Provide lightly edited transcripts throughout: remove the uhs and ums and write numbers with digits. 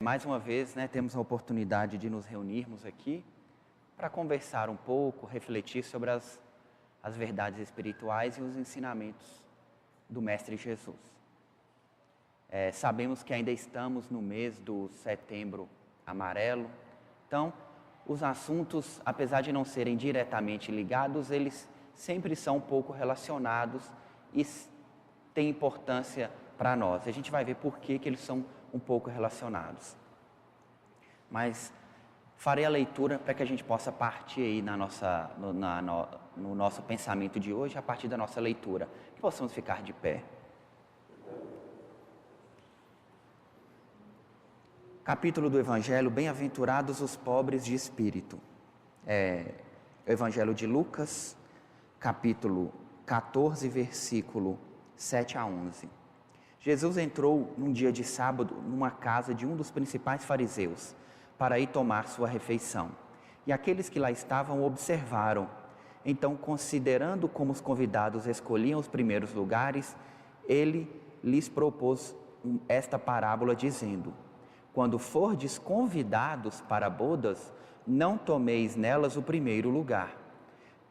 Mais uma vez, temos a oportunidade de nos reunirmos aqui para conversar um pouco, refletir sobre as verdades espirituais e os ensinamentos do Mestre Jesus. Sabemos que ainda estamos no mês do Setembro Amarelo, então os assuntos, apesar de não serem diretamente ligados, eles sempre são um pouco relacionados e têm importância para nós. A gente vai ver por que eles são um pouco relacionados. Mas farei a leitura para que a gente possa partir aí no nosso pensamento de hoje, a partir da nossa leitura. Que possamos ficar de pé. Capítulo do Evangelho, bem-aventurados os pobres de espírito. O Evangelho de Lucas, capítulo 14, versículo 7 a 11. Jesus entrou num dia de sábado numa casa de um dos principais fariseus para ir tomar sua refeição. E aqueles que lá estavam observaram. Então, considerando como os convidados escolhiam os primeiros lugares, ele lhes propôs esta parábola dizendo: quando fordes convidados para bodas, não tomeis nelas o primeiro lugar,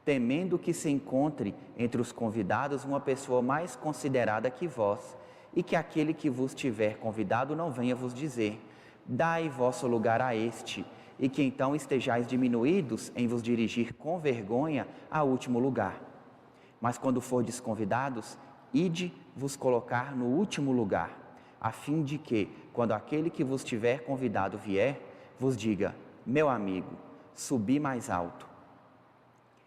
temendo que se encontre entre os convidados uma pessoa mais considerada que vós, e que aquele que vos tiver convidado não venha vos dizer: dai vosso lugar a este, e que então estejais diminuídos em vos dirigir com vergonha ao último lugar. Mas quando fordes convidados, ide vos colocar no último lugar, a fim de que, quando aquele que vos tiver convidado vier, vos diga: meu amigo, subi mais alto.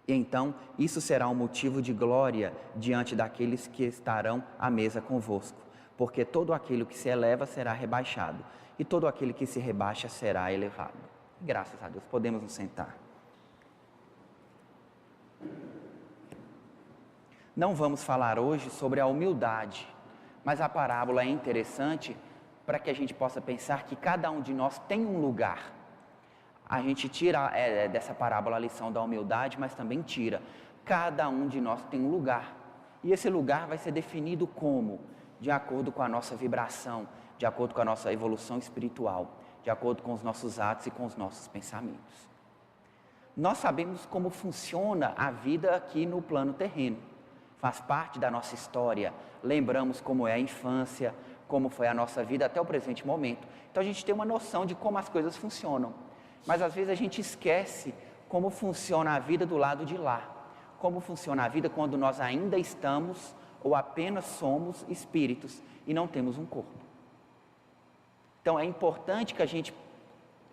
E então isso será um motivo de glória diante daqueles que estarão à mesa convosco. Porque todo aquele que se eleva será rebaixado, e todo aquele que se rebaixa será elevado. Graças a Deus, podemos nos sentar. Não vamos falar hoje sobre a humildade, mas a parábola é interessante para que a gente possa pensar que cada um de nós tem um lugar. A gente tira dessa parábola a lição da humildade, mas também tira. Cada um de nós tem um lugar, e esse lugar vai ser definido como? De acordo com a nossa vibração, de acordo com a nossa evolução espiritual, de acordo com os nossos atos e com os nossos pensamentos. Nós sabemos como funciona a vida aqui no plano terreno, faz parte da nossa história, lembramos como é a infância, como foi a nossa vida até o presente momento. Então a gente tem uma noção de como as coisas funcionam, mas às vezes a gente esquece como funciona a vida do lado de lá, como funciona a vida quando nós ainda estamos ou apenas somos espíritos e não temos um corpo. Então é importante que a gente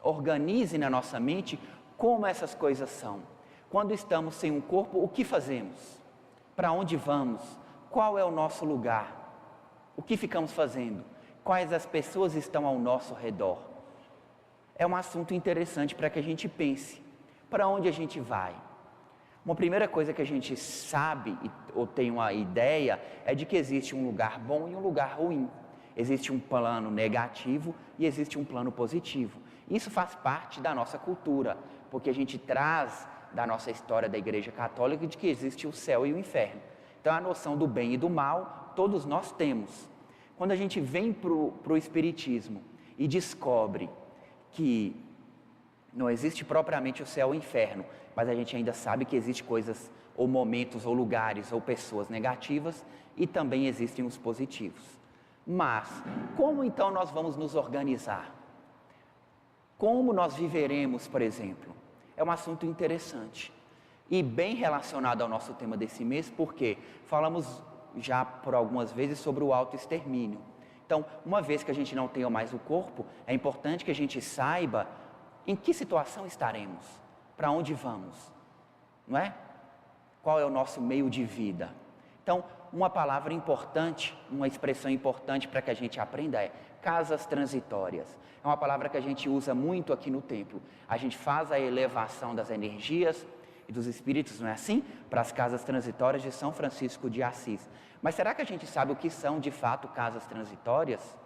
organize na nossa mente como essas coisas são. Quando estamos sem um corpo, o que fazemos? Para onde vamos? Qual é o nosso lugar? O que ficamos fazendo? Quais as pessoas estão ao nosso redor? É um assunto interessante para que a gente pense. Para onde a gente vai? Uma primeira coisa que a gente sabe ou tem uma ideia é de que existe um lugar bom e um lugar ruim. Existe um plano negativo e existe um plano positivo. Isso faz parte da nossa cultura, porque a gente traz da nossa história da Igreja Católica de que existe o céu e o inferno. Então a noção do bem e do mal todos nós temos. Quando a gente vem para o Espiritismo e descobre que não existe propriamente o céu e o inferno, mas a gente ainda sabe que existem coisas, ou momentos, ou lugares, ou pessoas negativas, e também existem os positivos. Mas, como então nós vamos nos organizar? Como nós viveremos, por exemplo? É um assunto interessante, e bem relacionado ao nosso tema desse mês, porque falamos já por algumas vezes sobre o autoextermínio. Então, uma vez que a gente não tenha mais o corpo, é importante que a gente saiba em que situação estaremos? Para onde vamos? Não é? Qual é o nosso meio de vida? Então, uma palavra importante, uma expressão importante para que a gente aprenda é casas transitórias. É uma palavra que a gente usa muito aqui no templo. A gente faz a elevação das energias e dos espíritos, não é assim? Para as casas transitórias de São Francisco de Assis. Mas será que a gente sabe o que são de fato casas transitórias?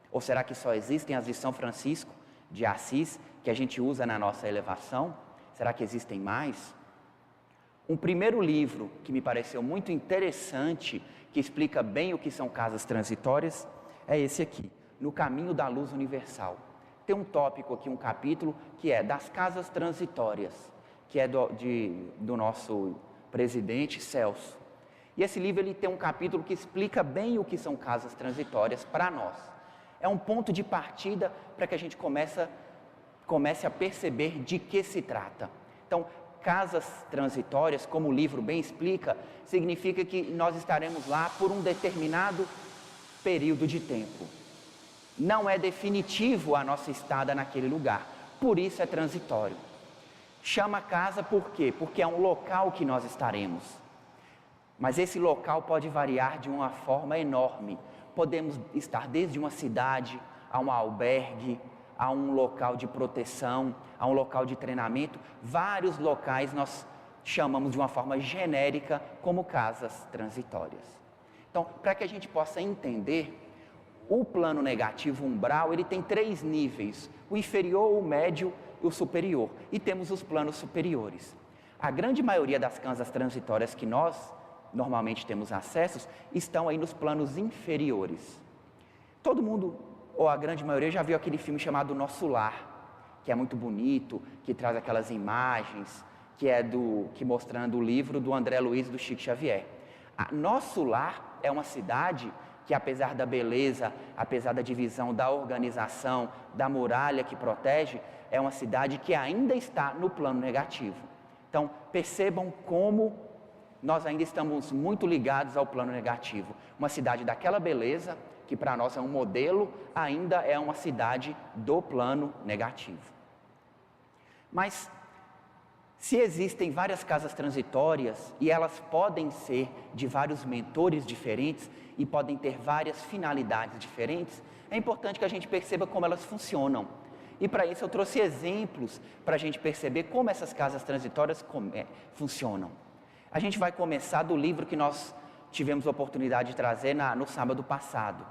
Ou será que só existem as de São Francisco de Assis, que a gente usa na nossa elevação? Será que existem mais? Um primeiro livro que me pareceu muito interessante, que explica bem o que são casas transitórias, é esse aqui, No Caminho da Luz Universal. tem um tópico aqui, um capítulo, que é das casas transitórias, que é do nosso presidente Celso. E esse livro ele tem um capítulo que explica bem o que são casas transitórias para nós. É um ponto de partida para que a gente comece a perceber de que se trata. Então, casas transitórias, como o livro bem explica, significa que nós estaremos lá por um determinado período de tempo. Não é definitivo a nossa estada naquele lugar, por isso é transitório. Chama casa por quê? Porque é um local que nós estaremos. Mas esse local pode variar de uma forma enorme. Podemos estar desde uma cidade, a um albergue, a um local de proteção, a um local de treinamento. Vários locais nós chamamos de uma forma genérica como casas transitórias. Então, para que a gente possa entender, o plano negativo umbral, ele tem 3 níveis, o inferior, o médio e o superior. E temos os planos superiores. A grande maioria das casas transitórias que nós normalmente temos acessos, estão aí nos planos inferiores. Todo mundo, ou a grande maioria, já viu aquele filme chamado Nosso Lar, que é muito bonito, que traz aquelas imagens, que mostrando o livro do André Luiz e do Chico Xavier. Nosso Lar é uma cidade que, apesar da beleza, apesar da divisão, da organização, da muralha que protege, é uma cidade que ainda está no plano negativo. Então, percebam como nós ainda estamos muito ligados ao plano negativo. Uma cidade daquela beleza, que para nós é um modelo, ainda é uma cidade do plano negativo. Mas, se existem várias casas transitórias, e elas podem ser de vários mentores diferentes, e podem ter várias finalidades diferentes, é importante que a gente perceba como elas funcionam. E para isso eu trouxe exemplos para a gente perceber como essas casas transitórias funcionam. A gente vai começar do livro que nós tivemos a oportunidade de trazer no sábado passado,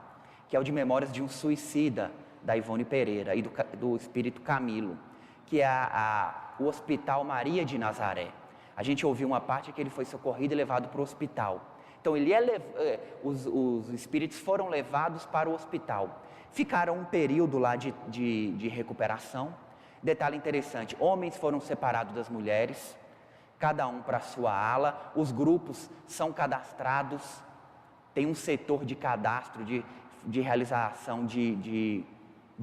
que é o de Memórias de um Suicida, da Ivone Pereira e do Espírito Camilo, que é o Hospital Maria de Nazaré. A gente ouviu uma parte que ele foi socorrido e levado para o hospital. Então os espíritos foram levados para o hospital. Ficaram um período lá de recuperação. Detalhe interessante, homens foram separados das mulheres, cada um para a sua ala, os grupos são cadastrados, tem um setor de cadastro, de realização, de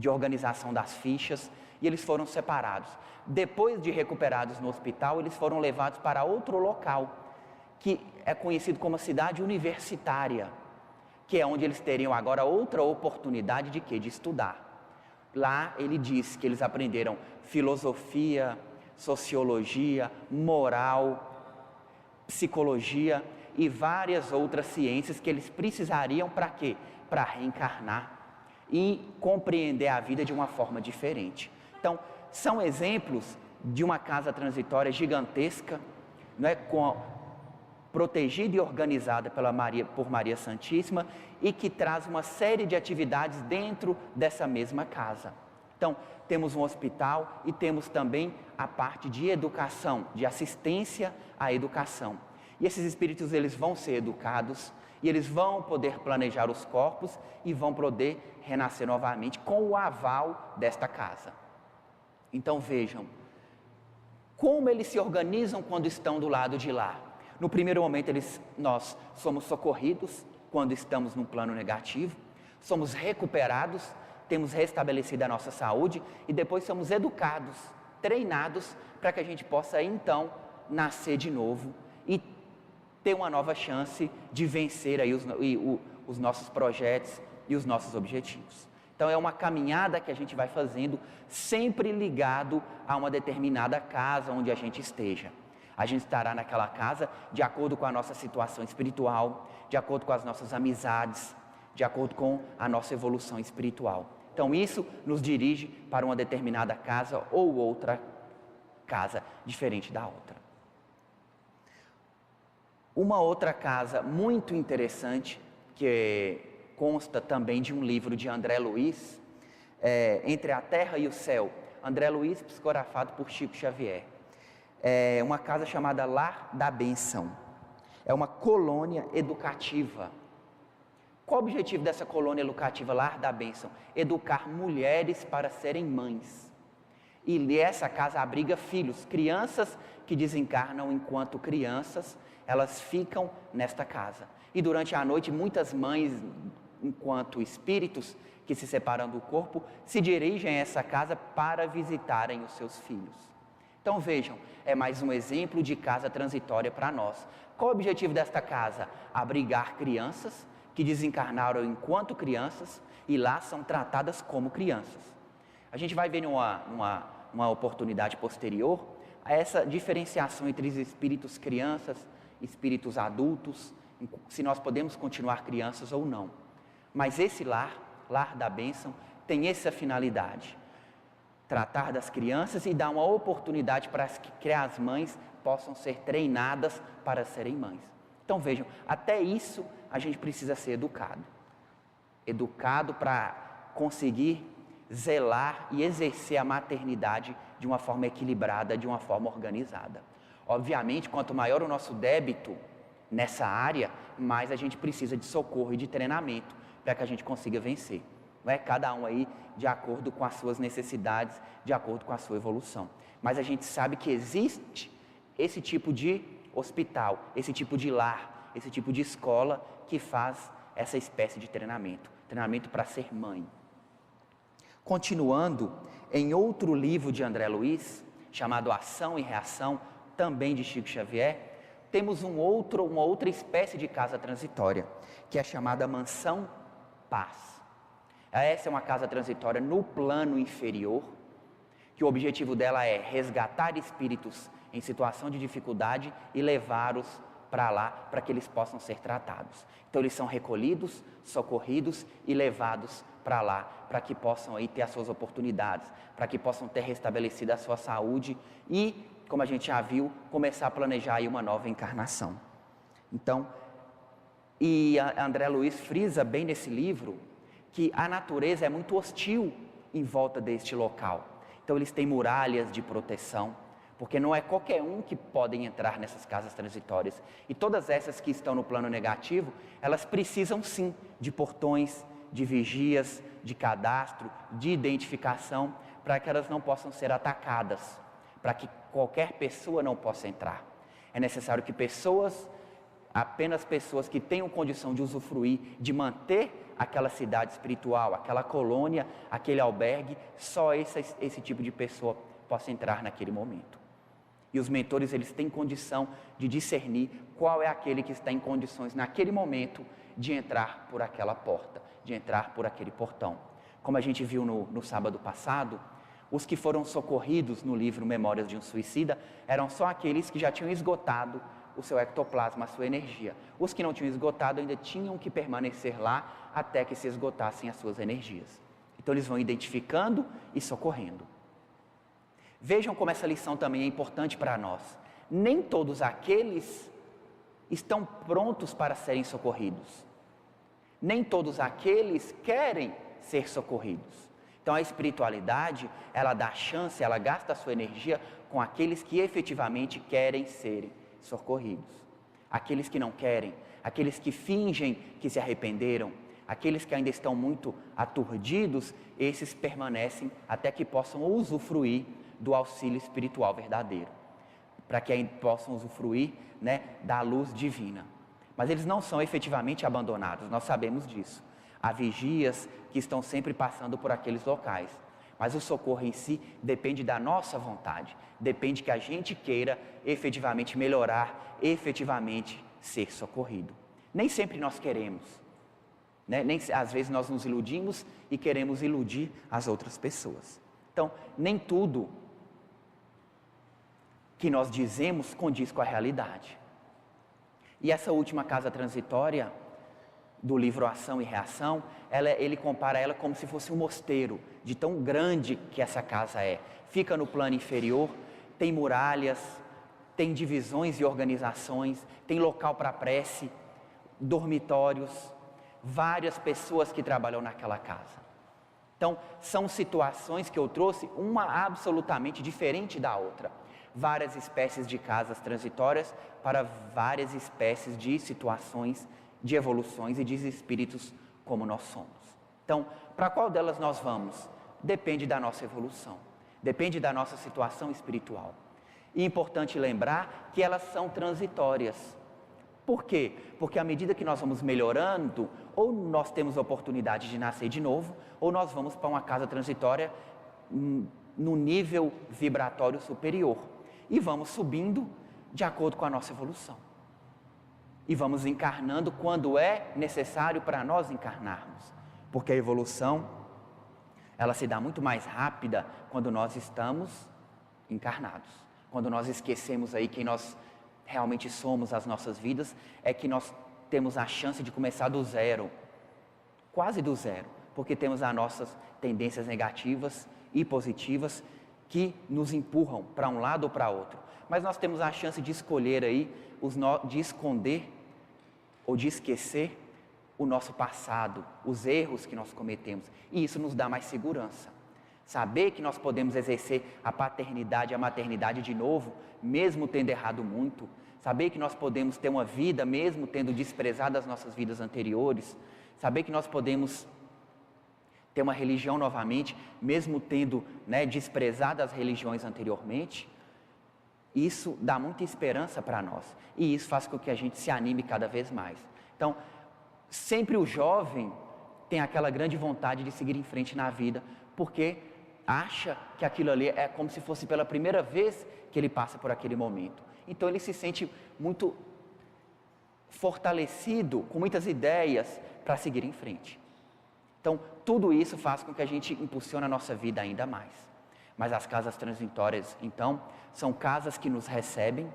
organização das fichas, e eles foram separados. Depois de recuperados no hospital, eles foram levados para outro local, que é conhecido como a cidade universitária, que é onde eles teriam agora outra oportunidade de quê? De estudar. Lá ele diz que eles aprenderam filosofia, sociologia, moral, psicologia e várias outras ciências que eles precisariam para quê? Para reencarnar e compreender a vida de uma forma diferente. Então, são exemplos de uma casa transitória gigantesca, não é? Protegida e organizada por Maria Santíssima e que traz uma série de atividades dentro dessa mesma casa. Então, temos um hospital e temos também a parte de educação, de assistência à educação. E esses espíritos, eles vão ser educados e eles vão poder planejar os corpos e vão poder renascer novamente com o aval desta casa. Então, vejam como eles se organizam quando estão do lado de lá. No primeiro momento, nós somos socorridos quando estamos num plano negativo, somos recuperados, temos restabelecido a nossa saúde e depois somos educados, treinados para que a gente possa então nascer de novo e ter uma nova chance de vencer aí os nossos projetos e os nossos objetivos. Então é uma caminhada que a gente vai fazendo sempre ligado a uma determinada casa onde a gente esteja. A gente estará naquela casa de acordo com a nossa situação espiritual, de acordo com as nossas amizades, de acordo com a nossa evolução espiritual. Então isso nos dirige para uma determinada casa ou outra casa diferente da outra. Uma outra casa muito interessante, que consta também de um livro de André Luiz, Entre a Terra e o Céu. André Luiz, psicografado por Chico Xavier. É uma casa chamada Lar da Bênção. É uma colônia educativa Qual o objetivo dessa colônia educativa Lar da Bênção? Educar mulheres para serem mães. E essa casa abriga filhos, crianças que desencarnam enquanto crianças, elas ficam nesta casa. E durante a noite, muitas mães, enquanto espíritos que se separam do corpo, se dirigem a essa casa para visitarem os seus filhos. Então vejam, é mais um exemplo de casa transitória para nós. Qual o objetivo desta casa? Abrigar crianças que desencarnaram enquanto crianças e lá são tratadas como crianças. A gente vai ver uma oportunidade posterior a essa diferenciação entre os espíritos crianças, espíritos adultos, se nós podemos continuar crianças ou não. Mas esse lar da bênção, tem essa finalidade: tratar das crianças e dar uma oportunidade para que as mães possam ser treinadas para serem mães. Então vejam, até isso a gente precisa ser educado para conseguir zelar e exercer a maternidade de uma forma equilibrada, de uma forma organizada. Obviamente, quanto maior o nosso débito nessa área, mais a gente precisa de socorro e de treinamento para que a gente consiga vencer. Não é? Cada um aí de acordo com as suas necessidades, de acordo com a sua evolução. Mas a gente sabe que existe esse tipo de hospital, esse tipo de lar, esse tipo de escola que faz essa espécie de treinamento para ser mãe. Continuando, em outro livro de André Luiz, chamado Ação e Reação, também de Chico Xavier, temos uma outra espécie de casa transitória, que é chamada Mansão Paz. Essa é uma casa transitória no plano inferior, que o objetivo dela é resgatar espíritos em situação de dificuldade e levá-los para lá, para que eles possam ser tratados. Então eles são recolhidos, socorridos e levados para lá, para que possam aí ter as suas oportunidades, para que possam ter restabelecido a sua saúde e, como a gente já viu, começar a planejar aí uma nova encarnação. Então, André Luiz frisa bem nesse livro que a natureza é muito hostil em volta deste local. Então eles têm muralhas de proteção, porque não é qualquer um que podem entrar nessas casas transitórias. E todas essas que estão no plano negativo, elas precisam sim de portões, de vigias, de cadastro, de identificação, para que elas não possam ser atacadas, para que qualquer pessoa não possa entrar. É necessário que apenas pessoas que tenham condição de usufruir, de manter aquela cidade espiritual, aquela colônia, aquele albergue, só esse tipo de pessoa possa entrar naquele momento. E os mentores, eles têm condição de discernir qual é aquele que está em condições naquele momento de entrar por aquela porta, de entrar por aquele portão. Como a gente viu no sábado passado, os que foram socorridos no livro Memórias de um Suicida eram só aqueles que já tinham esgotado o seu ectoplasma, a sua energia. Os que não tinham esgotado ainda tinham que permanecer lá até que se esgotassem as suas energias. Então eles vão identificando e socorrendo. Vejam como essa lição também é importante para nós. Nem todos aqueles estão prontos para serem socorridos. Nem todos aqueles querem ser socorridos. Então a espiritualidade, ela dá chance, ela gasta a sua energia com aqueles que efetivamente querem serem socorridos. Aqueles que não querem, aqueles que fingem que se arrependeram, aqueles que ainda estão muito aturdidos, esses permanecem até que possam usufruir do auxílio espiritual verdadeiro, para que possam usufruir, da luz divina. Mas eles não são efetivamente abandonados, nós sabemos disso. Há vigias que estão sempre passando por aqueles locais, mas o socorro em si depende da nossa vontade, depende que a gente queira efetivamente melhorar, efetivamente ser socorrido. Nem sempre nós queremos, às vezes nós nos iludimos e queremos iludir as outras pessoas. Então, nem tudo que nós dizemos condiz com a realidade. E essa última casa transitória do livro Ação e Reação, ele compara ela como se fosse um mosteiro, de tão grande que essa casa é. Fica no plano inferior, tem muralhas, tem divisões e organizações, tem local para prece, dormitórios, várias pessoas que trabalham naquela casa. Então, são situações que eu trouxe, uma absolutamente diferente da outra. Várias espécies de casas transitórias para várias espécies de situações de evoluções e de espíritos como nós somos. Então, para qual delas nós vamos? Depende da nossa evolução, depende da nossa situação espiritual. E é importante lembrar que elas são transitórias. Por quê? Porque à medida que nós vamos melhorando, ou nós temos a oportunidade de nascer de novo, ou nós vamos para uma casa transitória no nível vibratório superior. E vamos subindo de acordo com a nossa evolução. E vamos encarnando quando é necessário para nós encarnarmos. Porque a evolução, ela se dá muito mais rápida quando nós estamos encarnados. Quando nós esquecemos aí quem nós realmente somos, as nossas vidas, é que nós temos a chance de começar do zero, quase do zero, porque temos as nossas tendências negativas e positivas que nos empurram para um lado ou para outro. Mas nós temos a chance de escolher aí, de esconder ou de esquecer o nosso passado, os erros que nós cometemos. E isso nos dá mais segurança. Saber que nós podemos exercer a paternidade e a maternidade de novo, mesmo tendo errado muito. Saber que nós podemos ter uma vida, mesmo tendo desprezado as nossas vidas anteriores. Saber que nós podemos ter uma religião novamente, mesmo tendo desprezado as religiões anteriormente. Isso dá muita esperança para nós. E isso faz com que a gente se anime cada vez mais. Então, sempre o jovem tem aquela grande vontade de seguir em frente na vida, porque acha que aquilo ali é como se fosse pela primeira vez que ele passa por aquele momento. Então ele se sente muito fortalecido, com muitas ideias para seguir em frente. Então tudo isso faz com que a gente impulsione a nossa vida ainda mais. Mas as casas transitórias, então, são casas que nos recebem,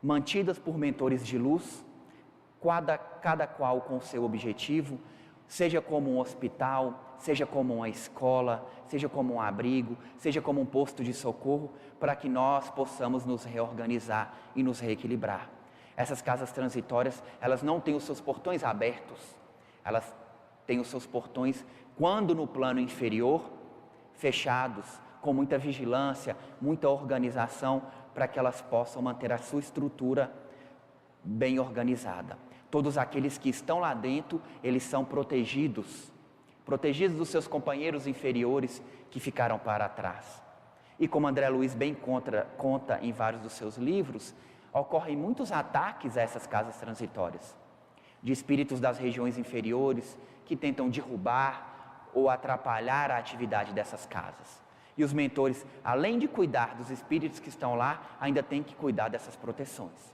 mantidas por mentores de luz, cada qual com o seu objetivo, seja como um hospital, seja como uma escola, seja como um abrigo, seja como um posto de socorro, para que nós possamos nos reorganizar e nos reequilibrar. Essas casas transitórias, elas não têm os seus portões abertos, elas têm os seus portões, quando no plano inferior, fechados, com muita vigilância, muita organização, para que elas possam manter a sua estrutura bem organizada. Todos aqueles que estão lá dentro, eles são protegidos dos seus companheiros inferiores que ficaram para trás. E como André Luiz bem conta em vários dos seus livros, ocorrem muitos ataques a essas casas transitórias, de espíritos das regiões inferiores que tentam derrubar ou atrapalhar a atividade dessas casas. E os mentores, além de cuidar dos espíritos que estão lá, ainda têm que cuidar dessas proteções.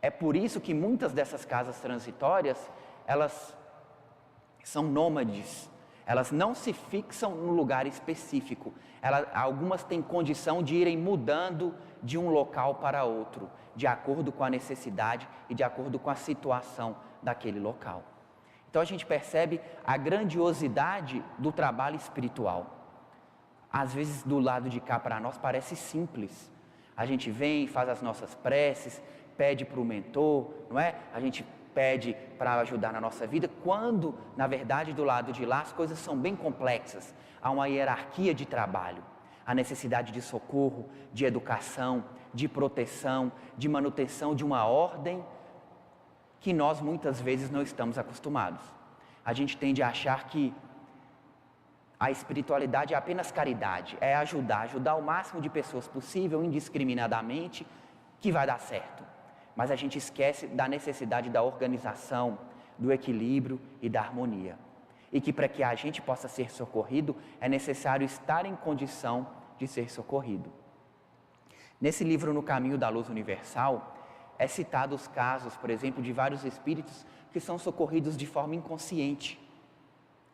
É por isso que muitas dessas casas transitórias, elas são nômades, elas não se fixam num lugar específico. Algumas têm condição de irem mudando de um local para outro, de acordo com a necessidade e de acordo com a situação daquele local. Então a gente percebe a grandiosidade do trabalho espiritual. Às vezes do lado de cá para nós parece simples. A gente vem, faz as nossas preces, pede para o mentor, não é? A gente pede para ajudar na nossa vida, quando, na verdade, do lado de lá as coisas são bem complexas. Há uma hierarquia de trabalho, a necessidade de socorro, de educação, de proteção, de manutenção de uma ordem que nós muitas vezes não estamos acostumados. A gente tende a achar que a espiritualidade é apenas caridade, é ajudar o máximo de pessoas possível, indiscriminadamente, que vai dar certo. Mas a gente esquece da necessidade da organização, do equilíbrio e da harmonia. E que para que a gente possa ser socorrido, é necessário estar em condição de ser socorrido. Nesse livro, No Caminho da Luz Universal, é citado os casos, por exemplo, de vários espíritos que são socorridos de forma inconsciente,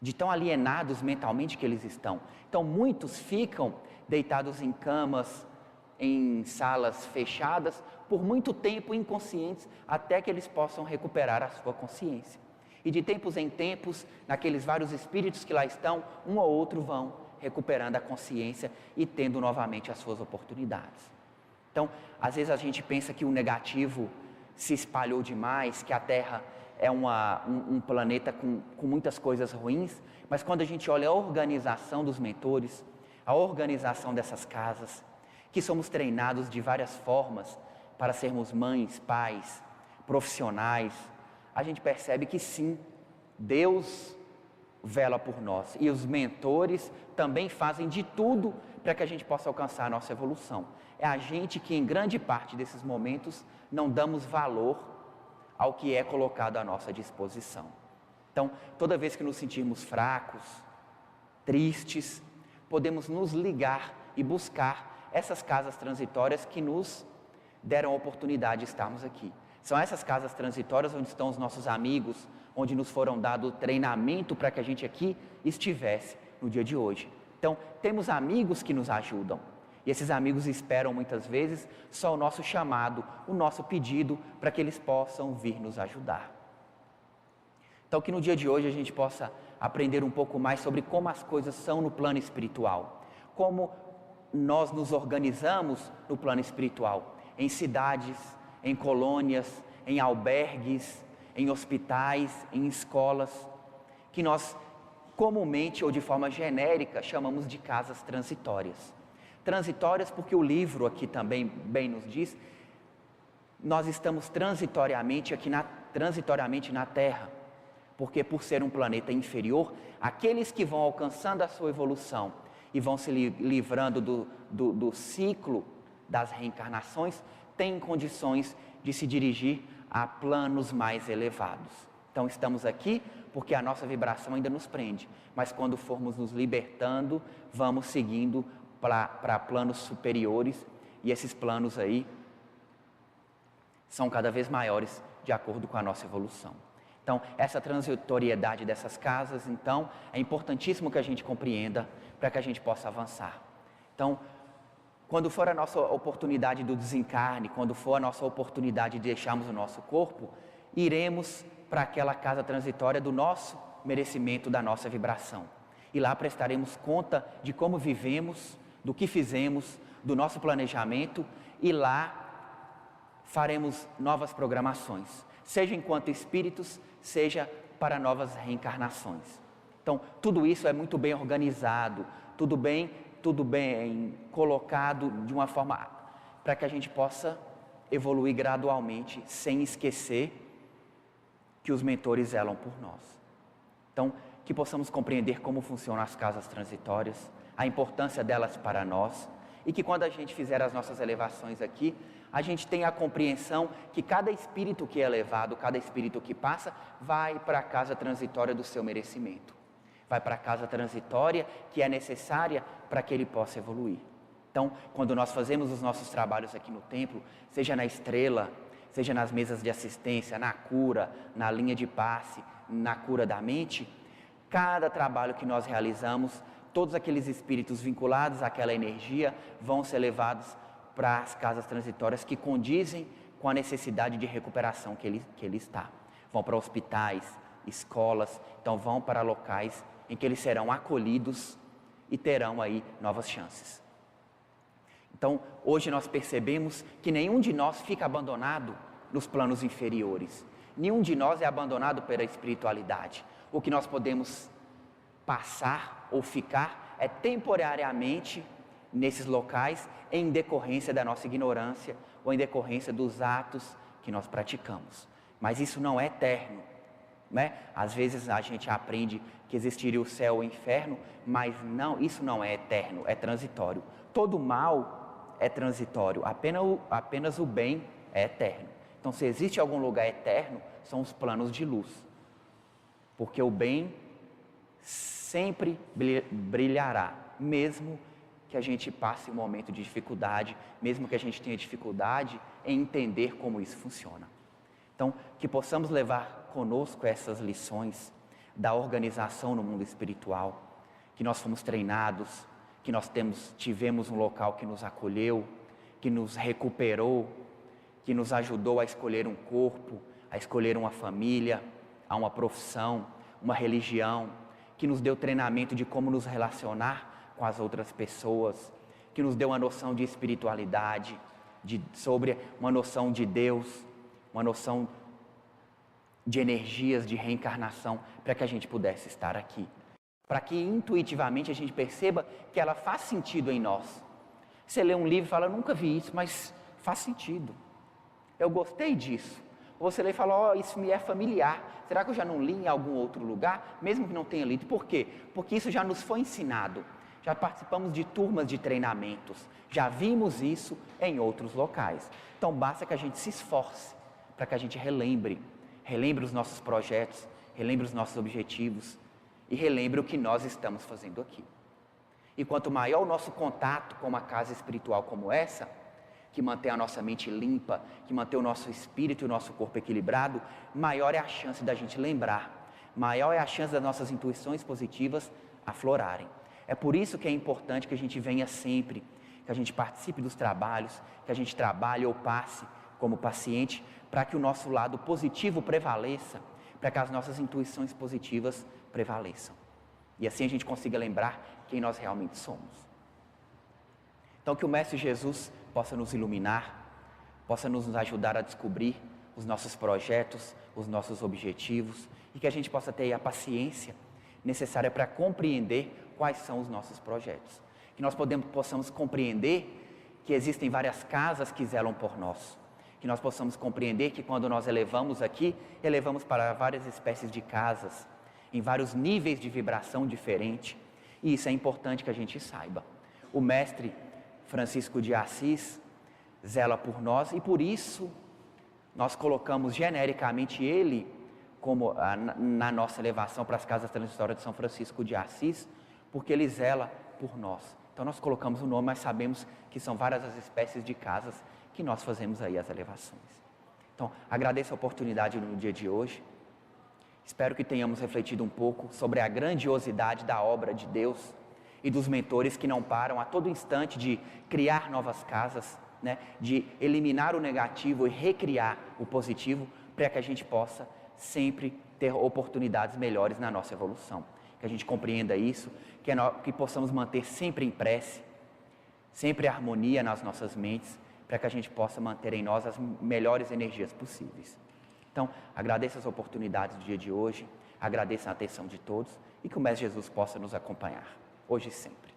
de tão alienados mentalmente que eles estão. Então muitos ficam deitados em camas, em salas fechadas, por muito tempo inconscientes, até que eles possam recuperar a sua consciência. E de tempos em tempos, naqueles vários espíritos que lá estão, um ou outro vão recuperando a consciência e tendo novamente as suas oportunidades. Então, às vezes a gente pensa que o negativo se espalhou demais, que a Terra é um planeta com muitas coisas ruins, mas quando a gente olha a organização dos mentores, a organização dessas casas, que somos treinados de várias formas para sermos mães, pais, profissionais, a gente percebe que sim, Deus vela por nós. E os mentores também fazem de tudo para que a gente possa alcançar a nossa evolução. É a gente que em grande parte desses momentos não damos valor ao que é colocado à nossa disposição. Então, toda vez que nos sentirmos fracos, tristes, podemos nos ligar e buscar essas casas transitórias que nos deram a oportunidade de estarmos aqui. São essas casas transitórias onde estão os nossos amigos, onde nos foram dado treinamento para que a gente aqui estivesse no dia de hoje. Então, temos amigos que nos ajudam. E esses amigos esperam muitas vezes só o nosso chamado, o nosso pedido para que eles possam vir nos ajudar. Então, que no dia de hoje a gente possa aprender um pouco mais sobre como as coisas são no plano espiritual. Como nós nos organizamos no plano espiritual. Em cidades, em colônias, em albergues, em hospitais, em escolas. Que nós comumente ou de forma genérica chamamos de casas transitórias. Transitórias porque o livro aqui também bem nos diz, nós estamos transitoriamente na Terra, porque por ser um planeta inferior, aqueles que vão alcançando a sua evolução e vão se livrando do ciclo das reencarnações, têm condições de se dirigir a planos mais elevados. Então estamos aqui porque a nossa vibração ainda nos prende, mas quando formos nos libertando, vamos seguindo para planos superiores, e esses planos aí são cada vez maiores de acordo com a nossa evolução. Então, essa transitoriedade dessas casas, então, é importantíssimo que a gente compreenda para que a gente possa avançar. Então, quando for a nossa oportunidade do desencarne, quando for a nossa oportunidade de deixarmos o nosso corpo, iremos para aquela casa transitória do nosso merecimento, da nossa vibração. E lá prestaremos conta de como vivemos, do que fizemos, do nosso planejamento, e lá faremos novas programações, seja enquanto espíritos, seja para novas reencarnações. Então, tudo isso é muito bem organizado, tudo bem colocado de uma forma para que a gente possa evoluir gradualmente, sem esquecer que os mentores zelam por nós. Então, que possamos compreender como funcionam as casas transitórias, a importância delas para nós, e que quando a gente fizer as nossas elevações aqui, a gente tenha a compreensão que cada espírito que é elevado, cada espírito que passa, vai para a casa transitória do seu merecimento. Vai para a casa transitória que é necessária para que ele possa evoluir. Então, quando nós fazemos os nossos trabalhos aqui no templo, seja na estrela, seja nas mesas de assistência, na cura, na linha de passe, na cura da mente, cada trabalho que nós realizamos, todos aqueles espíritos vinculados àquela energia vão ser levados para as casas transitórias que condizem com a necessidade de recuperação que ele está. Vão para hospitais, escolas, então vão para locais em que eles serão acolhidos e terão aí novas chances. Então, hoje nós percebemos que nenhum de nós fica abandonado nos planos inferiores. Nenhum de nós é abandonado pela espiritualidade. O que nós podemos passar ou ficar é temporariamente nesses locais em decorrência da nossa ignorância ou em decorrência dos atos que nós praticamos. Mas isso não é eterno, né? Às vezes a gente aprende que existiria o céu ou o inferno, mas não, isso não é eterno, é transitório. Todo mal é transitório, apenas o bem é eterno. Então, se existe algum lugar eterno, são os planos de luz, porque o bem sempre brilhará, mesmo que a gente passe um momento de dificuldade, mesmo que a gente tenha dificuldade em entender como isso funciona. Então, que possamos levar conosco essas lições da organização no mundo espiritual, que nós fomos treinados, que nós tivemos um local que nos acolheu, que nos recuperou, que nos ajudou a escolher um corpo, a escolher uma família, a uma profissão, uma religião, que nos deu treinamento de como nos relacionar com as outras pessoas, que nos deu uma noção de espiritualidade, sobre uma noção de Deus, uma noção de energias, de reencarnação, para que a gente pudesse estar aqui. Para que intuitivamente a gente perceba que ela faz sentido em nós. Você lê um livro e fala, eu nunca vi isso, mas faz sentido. Eu gostei disso. Ou você lê e fala, ó, isso me é familiar. Será que eu já não li em algum outro lugar? Mesmo que não tenha lido. Por quê? Porque isso já nos foi ensinado. Já participamos de turmas de treinamentos. Já vimos isso em outros locais. Então basta que a gente se esforce para que a gente relembre os nossos projetos, relembre os nossos objetivos e relembre o que nós estamos fazendo aqui. E quanto maior o nosso contato com uma casa espiritual como essa, que mantém a nossa mente limpa, que mantém o nosso espírito e o nosso corpo equilibrado, maior é a chance da gente lembrar, maior é a chance das nossas intuições positivas aflorarem. É por isso que é importante que a gente venha sempre, que a gente participe dos trabalhos, que a gente trabalhe ou passe como paciente, para que o nosso lado positivo prevaleça, para que as nossas intuições positivas prevaleçam. E assim a gente consiga lembrar quem nós realmente somos. Então que o Mestre Jesus possa nos iluminar, possa nos ajudar a descobrir os nossos projetos, os nossos objetivos, e que a gente possa ter a paciência necessária para compreender quais são os nossos projetos. Que nós possamos compreender que existem várias casas que zelam por nós. Que nós possamos compreender que quando nós elevamos aqui, elevamos para várias espécies de casas, em vários níveis de vibração diferente. E isso é importante que a gente saiba. O Mestre Francisco de Assis zela por nós e por isso nós colocamos genericamente ele como na nossa elevação para as casas transitórias de São Francisco de Assis, porque ele zela por nós. Então nós colocamos o nome, mas sabemos que são várias as espécies de casas que nós fazemos aí as elevações. Então agradeço a oportunidade no dia de hoje. Espero que tenhamos refletido um pouco sobre a grandiosidade da obra de Deus e dos mentores que não param a todo instante de criar novas casas, né? De eliminar o negativo e recriar o positivo, para que a gente possa sempre ter oportunidades melhores na nossa evolução. Que a gente compreenda isso, que possamos manter sempre em prece, sempre harmonia nas nossas mentes, para que a gente possa manter em nós as melhores energias possíveis. Então, agradeço as oportunidades do dia de hoje, agradeço a atenção de todos e que o Mestre Jesus possa nos acompanhar, hoje e sempre.